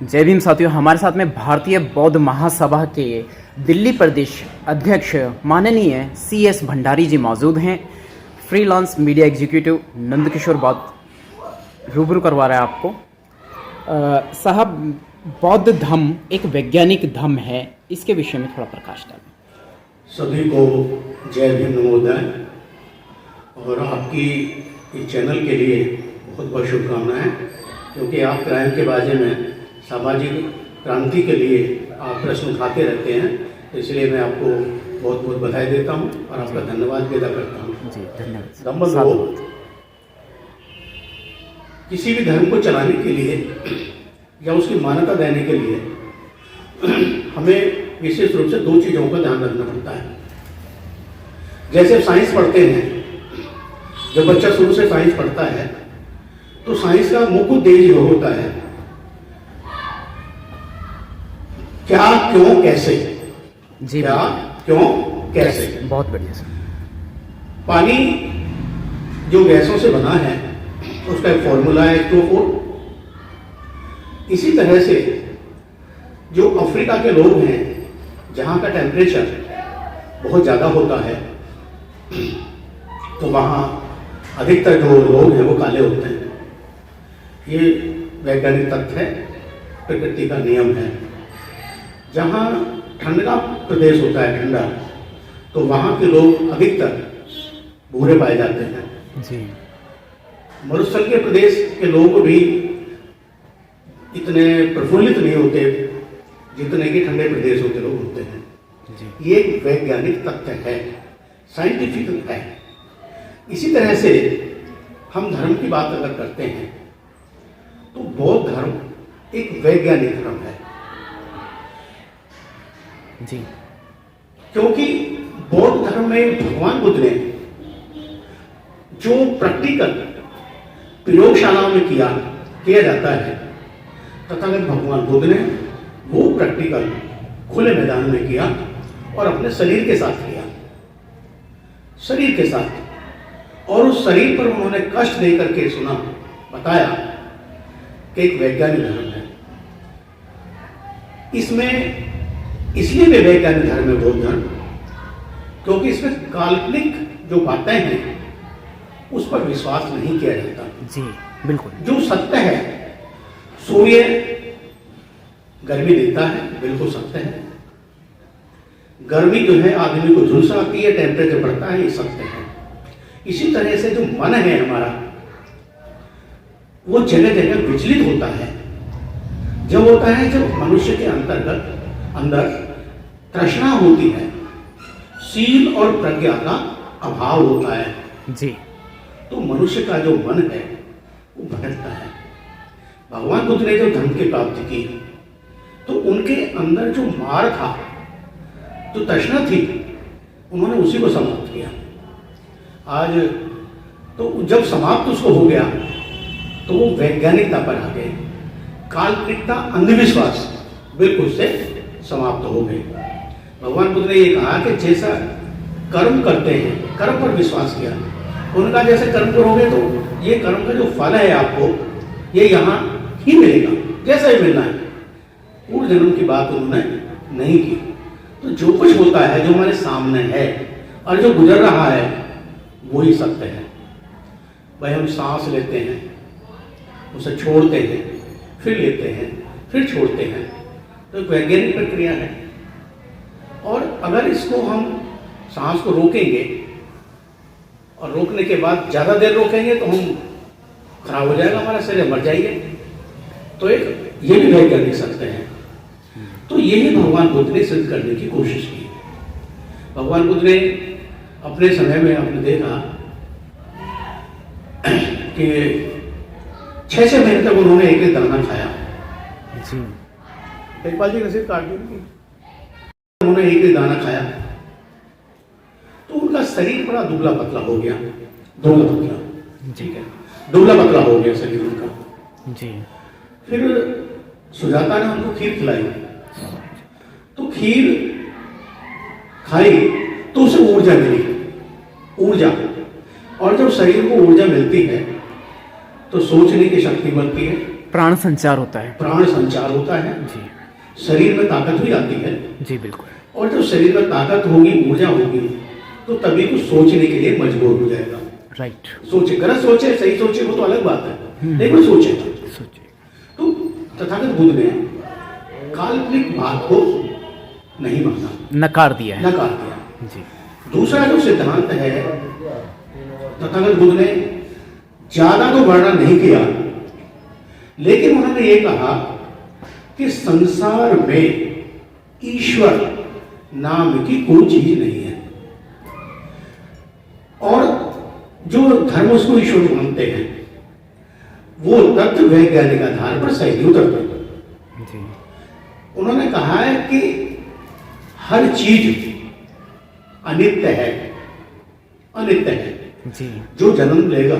जय भीम साथियों, हमारे साथ में भारतीय बौद्ध महासभा के दिल्ली प्रदेश अध्यक्ष माननीय CS भंडारी जी मौजूद हैं। फ्रीलांस मीडिया एग्जीक्यूटिव नंदकिशोर बौद्ध रूबरू करवा रहा है आपको। साहब, बौद्ध धम्म एक वैज्ञानिक धम्म है, इसके विषय में थोड़ा प्रकाश डालें। सभी को जय भीम नमोदय। और आपकी इस चैनल के लिए बहुत बहुत शुभकामनाएं, क्योंकि आप क्राइम के बारे में सामाजिक क्रांति के लिए आप प्रश्न उठाते रहते हैं, इसलिए मैं आपको बहुत बहुत बधाई देता हूं और आपका धन्यवाद भी अदा करता हूं। जी धन्यवाद। नंबर 2, किसी भी धर्म को चलाने के लिए या उसकी मान्यता देने के लिए हमें विशेष रूप से 2 चीज़ों का ध्यान रखना पड़ता है। जैसे साइंस पढ़ते हैं, जब बच्चा शुरू से साइंस पढ़ता है तो साइंस का मुख्य उद्देश्य यह होता है क्या, क्यों, कैसे। जी, क्या, क्यों, कैसे। बहुत बढ़िया सर। पानी जो गैसों से बना है उसका एक फॉर्मूला है H2O4। इसी तरह से जो अफ्रीका के लोग हैं, जहाँ का टेम्परेचर बहुत ज़्यादा होता है, तो वहाँ अधिकतर जो लोग हैं वो काले होते हैं। ये वैज्ञानिक तथ्य है, प्रकृति का नियम है। जहाँ ठंडा प्रदेश होता है, ठंडा, तो वहाँ के लोग अधिकतर भूरे पाए जाते हैं। जी। मरुस्थल के प्रदेश के लोग भी इतने प्रफुल्लित नहीं होते जितने कि ठंडे प्रदेश होते लोग होते हैं। जी। ये एक वैज्ञानिक तथ्य है, साइंटिफिक है। इसी तरह से हम धर्म की बात अगर करते हैं तो बौद्ध धर्म एक वैज्ञानिक धर्म है। जी। क्योंकि बौद्ध धर्म में भगवान बुद्ध ने जो प्रैक्टिकल प्रयोगशालाओं में किया जाता है, तथागत भगवान बुद्ध ने वो प्रैक्टिकल खुले मैदान में किया और अपने शरीर के साथ किया, शरीर के साथ। और उस शरीर पर उन्होंने कष्ट दे करके बताया कि एक वैज्ञानिक धर्म है। इसमें इसलिए वे वैज्ञानिक धर्म है बौद्ध धर्म, क्योंकि इसमें काल्पनिक जो बातें हैं उस पर विश्वास नहीं किया जाता। जी बिल्कुल। जो सत्य है, सूर्य गर्मी देता है, बिल्कुल सत्य है। गर्मी जो है आदमी को झुलसाती है, टेम्परेचर बढ़ता है, ये सत्य है। इसी तरह से जो मन है हमारा, वो जगह जगह विचलित होता है। जब होता है जब मनुष्य के अंदर तृष्णा होती है, शील और प्रज्ञा का अभाव होता है। जी। तो मनुष्य का जो मन है वो भटकता है। भगवान बुद्ध ने जो धर्म की प्राप्ति की तो उनके अंदर जो मार था, जो तृष्णा थी, उन्होंने उसी को समाप्त किया। आज तो जब समाप्त उसको हो गया तो वो वैज्ञानिकता पर आ गए। काल्पनिकता, अंधविश्वास बिल्कुल से समाप्त हो गई। भगवान बुद्ध ने ये कहा कि जैसा कर्म करते हैं, कर्म पर विश्वास किया, उनका जैसे कर्म करोगे तो ये कर्म का जो फल है आपको ये यहाँ ही मिलेगा, जैसा ही मिलना है। पूर्व जन्म की बात उन्होंने नहीं की। तो जो कुछ होता है, जो हमारे सामने है और जो गुजर रहा है, वही सत्य है। भाई हम सांस लेते हैं, उसे छोड़ते हैं, फिर लेते हैं, फिर छोड़ते हैं, तो एक वैज्ञानिक प्रक्रिया है। और अगर इसको हम सांस को रोकेंगे और रोकने के बाद ज़्यादा देर रोकेंगे तो हम खराब हो जाएगा, हमारा शरीर मर जाएंगे। तो एक ये भी वैज्ञानिक सत्य है। तो यही भगवान बुद्ध ने सिद्ध करने की कोशिश की। भगवान बुद्ध ने अपने समय में आपने देखा कि 6 महीने तक उन्होंने एक दाना खाया। जी। एक जी रसीद काट दी। उन्होंने एक दाना खाया तो उनका शरीर बड़ा दुबला पतला हो गया, दुबला पतला। ठीक है, दुबला पतला हो गया शरीर उनका। जी। फिर सुजाता ने उनको खीर खिलाई, तो खीर खाई तो उसे ऊर्जा मिली, ऊर्जा। और जब शरीर को ऊर्जा मिलती है तो सोचने की शक्ति बनती है, प्राण संचार होता है। प्राण संचार होता है, जी शरीर में ताकत भी आती है। जी बिल्कुल। और जब शरीर में ताकत होगी, ऊर्जा होगी, तो तभी कुछ सोचने के लिए मजबूर हो जाएगा। राइट। सोचे, गलत सोचे सही सोचे वो तो अलग बात है, लेकिन सोचेगा। सोचिए। तो तथागत बुद्ध ने काल्पनिक बात को नहीं माना, नकार दिया है। नकार दिया। जी दूसरा जो सिद्धांत है, तथागत बुद्ध ने ज्यादा तो वर्णन नहीं किया, लेकिन उन्होंने ये कहा कि संसार में ईश्वर नाम की कोई चीज नहीं है, और जो धर्म उसको ईश्वर मानते हैं वो तत्व वैज्ञानिक आधार पर सही नहीं उतरते। जी उन्होंने कहा है कि हर चीज अनित्य है, अनित्य है। जी जो जन्म लेगा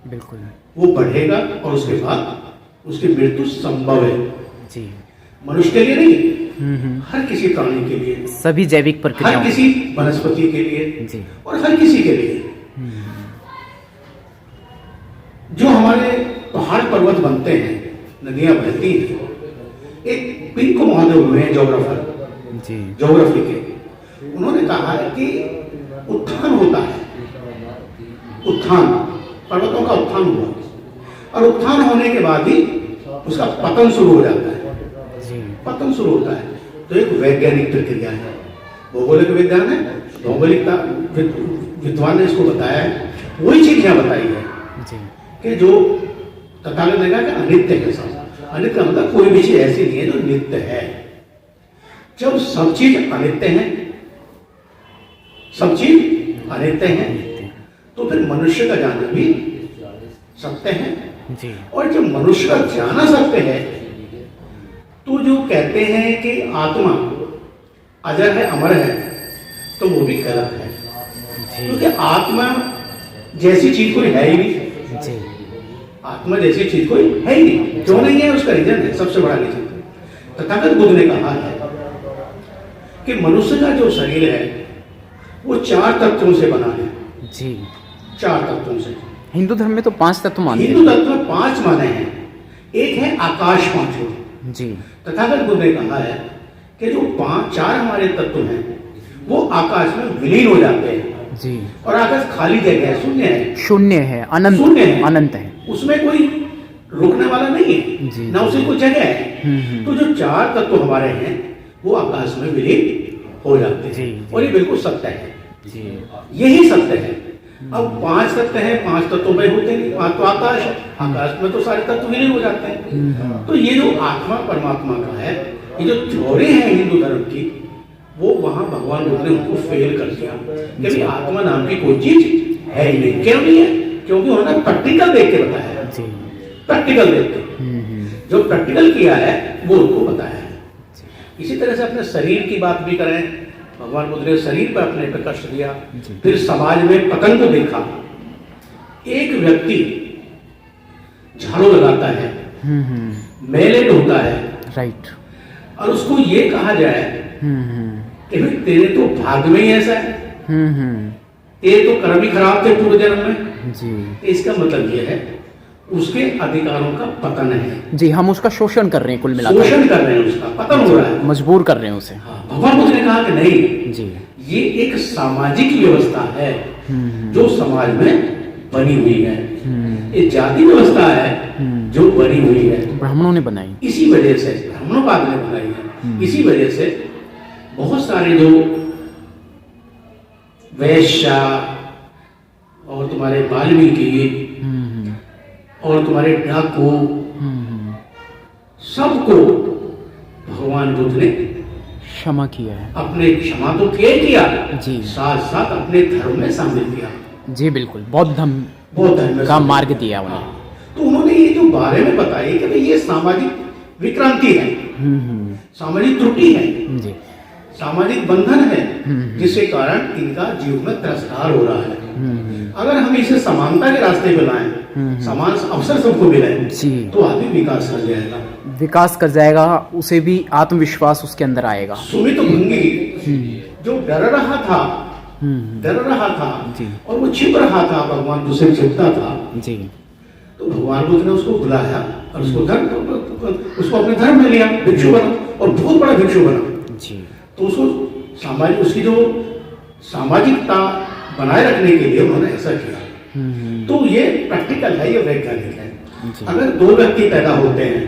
बिल्कुल। वो बढ़ेगा और उसके बाद उसकी मृत्यु संभव है। जी मनुष्य के लिए नहीं, हर किसी प्राणी के लिए, सभी जैविक हर प्रक्रियाओं। किसी वनस्पति के लिए जी और हर किसी के लिए। जो हमारे पहाड़ पर्वत बनते हैं, नदियां बहती हैं, एक पिंको महोदय हुए हैं जोग्राफर, जी ज्योग्राफी के, उन्होंने कहा है कि उत्थान होता है, उत्थान, पर्वतों का उत्थान हुआ और उत्थान होने के बाद ही उसका पतन शुरू हो जाता है। जी पतन शुरू होता है। तो एक वैज्ञानिक प्रक्रिया है, भौगोलिक विज्ञान है, भौगोलिकता विद्वान ने इसको बताया है। वही चीज यहाँ बताई है जी कि जो तथागत ने कहा कि अनित्य है सब। अनित्य का मतलब कोई भी चीज ऐसी नहीं है जो नित्य है। जब सब चीज अनित्य है, सब चीज अनित्य है, तो फिर मनुष्य का जानना भी सत्य है। जी और जब मनुष्य का जाना सत्य है, तो जो कहते हैं कि आत्मा अजर है, अमर है, तो वो भी गलत है, जी क्योंकि आत्मा जैसी चीज कोई है ही नहीं। जी आत्मा जैसी चीज कोई है ही नहीं। क्यों नहीं है, उसका रीजन है, सबसे बड़ा रीजन। तथागत बुद्ध ने कहा है कि मनुष्य का जो शरीर है वो 4 तत्वों से बना है। जी 4 तत्वों से। हिंदू धर्म में तो 5 तत्व मानते हिंदू हैं। तत्व 5 माने हैं। एक है आकाश 5। जी तथागत बुद्ध ने कहा है कि जो 4 हमारे तत्व हैं वो आकाश में विलीन हो जाते हैं, जी और आकाश खाली जगह है, शून्य है। शून्य है, अनंत, शून्य है, अनंत है। उसमें कोई रुकने वाला नहीं है, जी, ना उसे कोई जगह है। तो जो 4 तत्व हमारे हैं वो आकाश में विलीन हो जाते हैं। जी, जी। और ये बिल्कुल सत्य है, जी यही सत्य है। अब 5 तत्व हैं, 5 तत्वों में होते नहीं, तो आकाश है, आकाश में तो सारे तत्व विलीन हो जाते हैं। तो ये जो आत्मा परमात्मा का है, ये जो थ्योरी है हिंदू धर्म की, वो वहां भगवान बुद्ध ने उनको फेल कर दिया कि भाई आत्मा नाम की कोई चीज है ही नहीं। क्यों नहीं है? क्योंकि उन्होंने प्रैक्टिकल देख के बताया है। जी प्रैक्टिकल देख के, जो प्रैक्टिकल किया है वो उनको बताया है। इसी तरह से अपने शरीर की बात भी करें, भगवान बुद्ध ने शरीर पर अपने पे कष्ट दिया, फिर समाज में पतन को देखा। एक व्यक्ति झाड़ू लगाता है, मेले ढोता है, राइट। और उसको ये कहा जाए कि भाई तेरे तो भाग्य में ही ऐसा है, तेरे तो कर्म ही खराब थे पूर्व जन्म में। जी इसका मतलब ये है उसके अधिकारों का पतन है। जी, हम उसका शोषण कर रहे हैं, कुल मिलाकर शोषण कर रहे हैं, उसका पतन हो रहा है, मजबूर कर रहे हैं उसे। भगवान बुद्ध ने कहा कि नहीं, जी ये एक सामाजिक व्यवस्था है जो समाज में बनी हुई है। ये जाति व्यवस्था है जो बनी हुई है, ब्राह्मणों ने बनाई। इसी वजह से ब्राह्मणों ने बनाई है। इसी वजह से बहुत सारे जो वैश्या और तुम्हारे वाल्मीकि और तुम्हारे डाकू, सबको भगवान बुद्ध ने क्षमा किया है। अपने क्षमा तो किया जी। साथ साथ अपने धर्म में शामिल किया। जी बिल्कुल, बौद्ध धर्म बौद्ध धर्म में का शामिल मार्ग किया। दिया उन्हें। तो उन्होंने ये जो बारे में बताया कि भाई ये सामाजिक विक्रांति है, सामाजिक त्रुटि है, जी सामाजिक बंधन है, जिसके कारण इनका जीवन में तिरस्कार हो रहा है। अगर हम इसे समानता के रास्ते पे लाएं, समान अवसर सबको मिले, जी, तो आदमी विकास कर जाएगा, विकास कर जाएगा, उसे भी आत्मविश्वास उसके अंदर आएगा। सुमित भंगी जो डर रहा था जी। और वो छिप रहा था, भगवान दूसरे छिपता था, जी तो भगवान बुद्ध ने उसको बुलाया और उसको उसको अपने धर्म में लिया, भिक्षु बना और बहुत बड़ा भिक्षु बना जी। तो उसको उसकी जो सामाजिकता बनाए रखने के लिए उन्होंने ऐसा किया। तो ये प्रैक्टिकल है, ये वैज्ञानिक है। अगर दो व्यक्ति पैदा होते हैं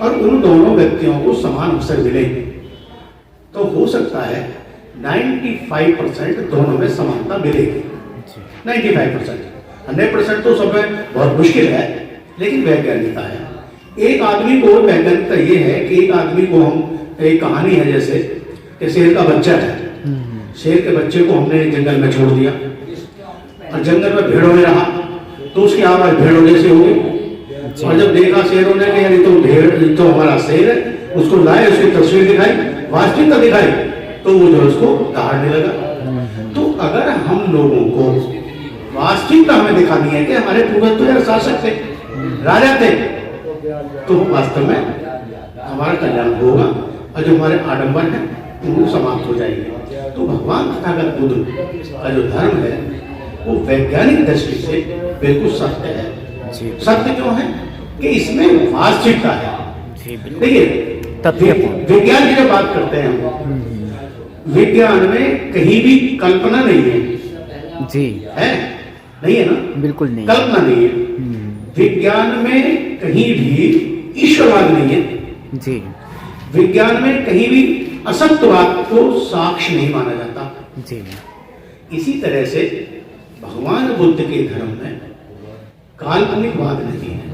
और उन दोनों व्यक्तियों को समान अवसर मिले तो हो सकता है 95% दोनों में समानता मिलेगी। 95%, 100% तो सब में बहुत मुश्किल है, लेकिन वैज्ञानिकता है। एक आदमी को वैज्ञानिकता ये है कि एक आदमी को हम, एक कहानी है जैसे कि शेर का बच्चा है, शेर के बच्चे को हमने जंगल में छोड़ दिया और जंगल में भेड़ों में रहा तो उसकी आवाज भेड़ों जैसी हो गई। और जब देखा शेरों ने कि यार ये तो भेड़, तो हमारा शेर है, उसको लाए, उसकी तस्वीर दिखाई, वास्तविकता दिखाई, तो वो जो उसको दहाड़ने लगा। तो अगर हम लोगों को वास्तविकता हमें दिखानी है कि हमारे पूर्वज तो यार शासक थे, राजा थे, तो वास्तव में हमारा कल्याण होगा और जो हमारे आडंबर है वो समाप्त हो जाएंगे। तो भगवान तथागत बुद्ध का जो धर्म है वो वैज्ञानिक दृष्टि से बिल्कुल सत्य है। सत्य क्यों है कि इसमें वास्तविकता है। देखिए विज्ञान की जब बात करते हैं हम, विज्ञान में कहीं भी कल्पना नहीं है जी, है नहीं है ना, बिल्कुल नहीं, कल्पना नहीं है। विज्ञान में कहीं भी ईश्वरवाद नहीं है जी। विज्ञान में कहीं भी असत्यवाद को साक्ष्य नहीं माना जाता जी। इसी तरह से भगवान बुद्ध के धर्म में काल्पनिकवाद नहीं है,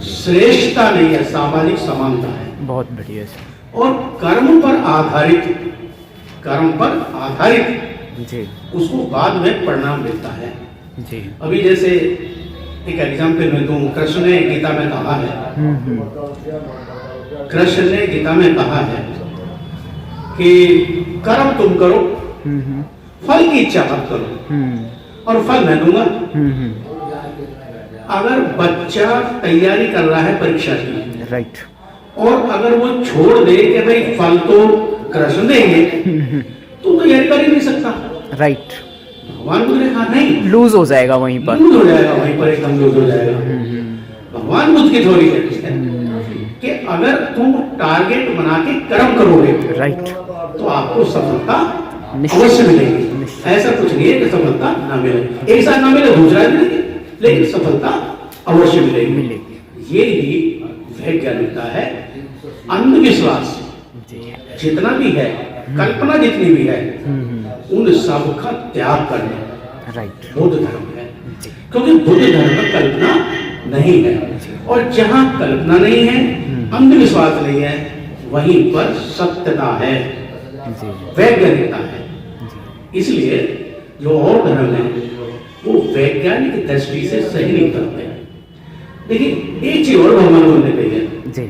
श्रेष्ठता नहीं है, सामाजिक समानता है। बहुत बढ़िया सर। और कर्म पर आधारित जी उसको बाद में परिणाम मिलता है जी। अभी जैसे एक एग्जाम्पल मैं दूं, कृष्ण ने गीता में कहा है, कृष्ण ने गीता में कहा है कि कर्म तुम करो, फल की इच्छा मत करो और फल मैं दूंगा। अगर बच्चा तैयारी कर रहा है परीक्षा की, राइट, और अगर वो छोड़ दे कि भाई फल तो कृष्ण देंगे, तो तैयारी कर ही नहीं सकता, राइट। भगवान बुद्ध ने कहा नहीं, लूज हो जाएगा वहीं पर, एकदम लूज हो जाएगा। भगवान बुद्ध की थ्योरी कहती है कि अगर तुम टारगेट बना के कर्म करोगे, राइट, तो आपको सफलता अवश्य मिलेगी। ऐसा कुछ नहीं है कि सफलता ना मिले, एक साथ ना मिले, दूसरा मिलेगी, लेकिन सफलता अवश्य मिलेगी। ये ही वैज्ञानिकता है। अंधविश्वास जितना भी है, कल्पना जितनी भी है, उन सब का त्याग करना, राइट, बुद्ध धर्म है। क्योंकि बुद्ध धर्म में कल्पना नहीं है, और जहां कल्पना नहीं है, अंधविश्वास नहीं है, वहीं पर सत्यता है, वैज्ञानिकता है। इसलिए जो और धर्म है वो वैज्ञानिक दृष्टि से सही नहीं करते। देखिए एक चीज और भगवान बुद्ध ने कही है जी।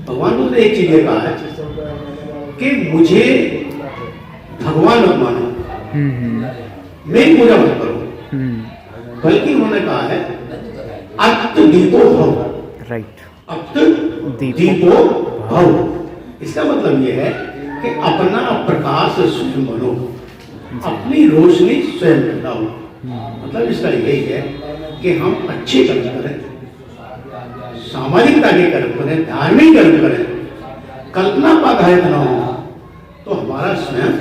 भगवान बुद्ध ने एक चीज ये कहा है कि मुझे भगवान मत मानो, मेरी पूजा मत करो, बल्कि उन्होंने कहा है अक्त दीपो भव, राइट, अक्त दीपो भव। इसका मतलब ये है कि अपना प्रकाश स्वयं बनो, अपनी रोशनी स्वयं फैलाओ। मतलब इसका यही है कि हम अच्छे कर्म करें, सामाजिकता के कर्म करें, धार्मिक कर्म करें, कल्पना पर आधारित न हो, तो हमारा स्वयं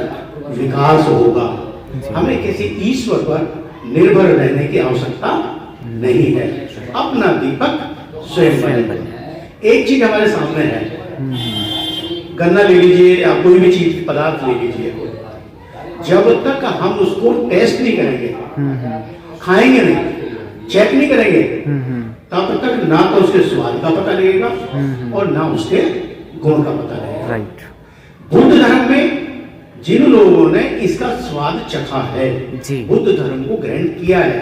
विकास होगा। हमें किसी ईश्वर पर निर्भर रहने की आवश्यकता नहीं है, अपना दीपक स्वयं बने। एक चीज हमारे सामने है, गन्ना ले लीजिए या कोई भी चीज पदार्थ ले लीजिए, जब तक हम उसको टेस्ट नहीं करेंगे, खाएंगे नहीं, चेक नहीं करेंगे, तब तक ना तो उसके स्वाद का पता लगेगा और ना उसके गुण का पता लगेगा, राइट। बुद्ध धर्म में जिन लोगों ने इसका स्वाद चखा है, बुद्ध धर्म को ग्रहण किया है,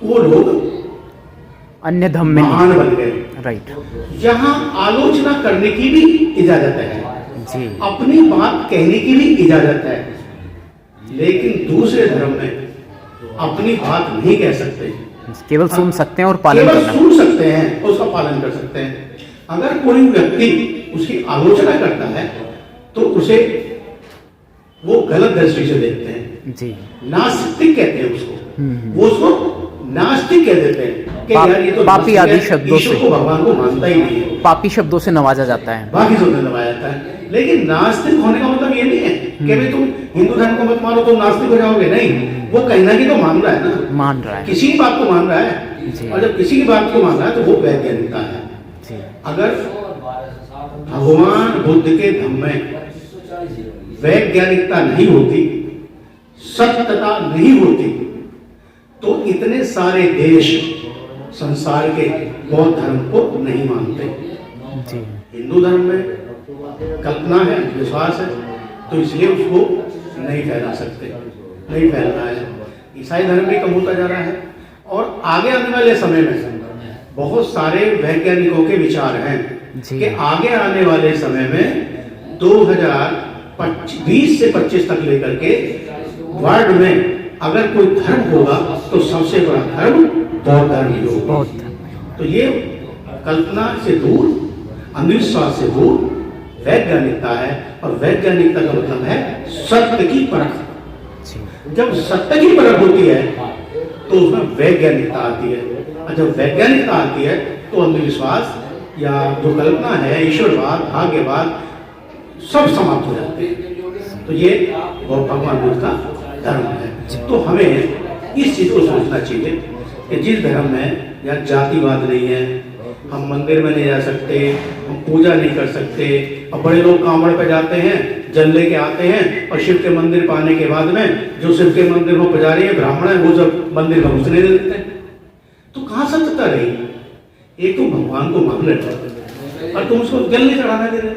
वो लोग अन्य धर्म में महान बन गए, राइट। यहाँ आलोचना करने की भी इजाजत है जी, अपनी बात कहने की भी इजाजत है, लेकिन दूसरे धर्म में अपनी बात नहीं कह सकते, केवल सुन सकते हैं और पालन करना, सुन सकते हैं, उसका पालन कर सकते हैं। अगर कोई व्यक्ति उसकी आलोचना करता है तो उसे वो गलत दृष्टि से देखते हैं जी, नास्तिक कहते हैं उसको, वो उसको नास्तिक कह देते हैं कि यार ये तो पापी नास्तिक आदि है, शब्दों ईश्वर से। को भगवान को मानता ही नहीं है, पापी शब्दों से नवाजा जाता है। बाकी शब्दों से नवाया जाता है। लेकिन नास्तिक होने का मतलब ये नहीं है कि भाई तुम हिंदू धर्म को मत मानो तुम नास्तिक हो जाओगे, नहीं, वो कहीं ना कहीं तो मान रहा है ना, मान रहा है किसी की बात को मान रहा है, जी। और जब किसी की बात को मान रहा है तो वो वैज्ञानिकता है। जी। अगर भगवान बुद्ध के धम्म में वैज्ञानिकता नहीं होती, सत्यता नहीं होती, तो इतने सारे देश संसार के बौद्ध धर्म को नहीं मानते। जी। हिंदू धर्म में कल्पना है, विश्वास है, तो इसलिए उसको नहीं फैला सकते, नहीं फैल रहा है। ईसाई धर्म भी कम होता जा रहा है, और आगे आने वाले समय में बहुत सारे वैज्ञानिकों के विचार हैं जी। कि आगे आने वाले समय में 2020 से 25 तक लेकर के वर्ल्ड में अगर कोई धर्म होगा तो सबसे बड़ा धर्म बौद्ध धर्म ही होगा। बौद्ध। तो ये कल्पना से दूर, अंधविश्वास से दूर वैज्ञानिकता है, और वैज्ञानिकता का मतलब है सत्य की परख। जी। जब सत्य की परख होती है तो उसमें वैज्ञानिकता आती है, और जब वैज्ञानिकता आती है तो अंधविश्वास या जो कल्पना है, ईश्वरवाद, भाग्यवाद, सब समाप्त हो जाते हैं। तो ये भगवान बुद्ध का धर्म है। तो हमें इस चीज को सोचना चाहिए कि जिस धर्म में या जातिवाद नहीं है, हम मंदिर में नहीं जा सकते, हम पूजा नहीं कर सकते, और बड़े लोग कांवड़ पे जाते हैं, जल लेके आते हैं, और शिव के मंदिर पाने के बाद में जो शिव के मंदिर में पुजारी है, ब्राह्मण है, वो जब मंदिर में घुसने नहीं देते, तो कहाँ सत्यता रही? एक तो भगवान को मान रहे और तुम उसको जल नहीं चढ़ाना दे रहे,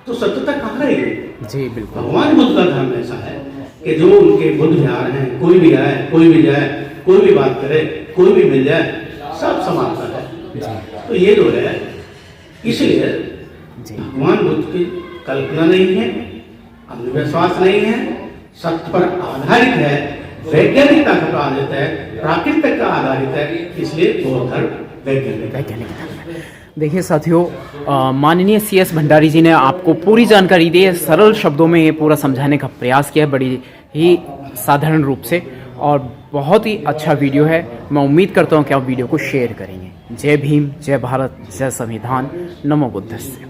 तो सत्यता कहाँ रहेगी? जी बिल्कुल। भगवान बुद्ध का धर्म ऐसा है कि जो उनके बुद्ध विहार हैं, कोई भी आए, कोई भी जाए, कोई भी बात करे, कोई भी मिल जाए, सब समानता है। तो ये जो है, इसलिए भगवान बुद्ध की कल्पना नहीं है, अंधविश्वास नहीं है, सत्य पर आधारित है, वैज्ञानिकता पर आधारित है, प्राकृतिक का आधारित है, इसलिए बौद्ध धर्म वैज्ञानिक। देखिए साथियों, माननीय CS भंडारी जी ने आपको पूरी जानकारी दी है, सरल शब्दों में ये पूरा समझाने का प्रयास किया है, बड़ी ही साधारण रूप से, और बहुत ही अच्छा वीडियो है। मैं उम्मीद करता हूँ कि आप वीडियो को शेयर करेंगे। जय भीम, जय भारत, जय संविधान, नमो बुद्धस्य।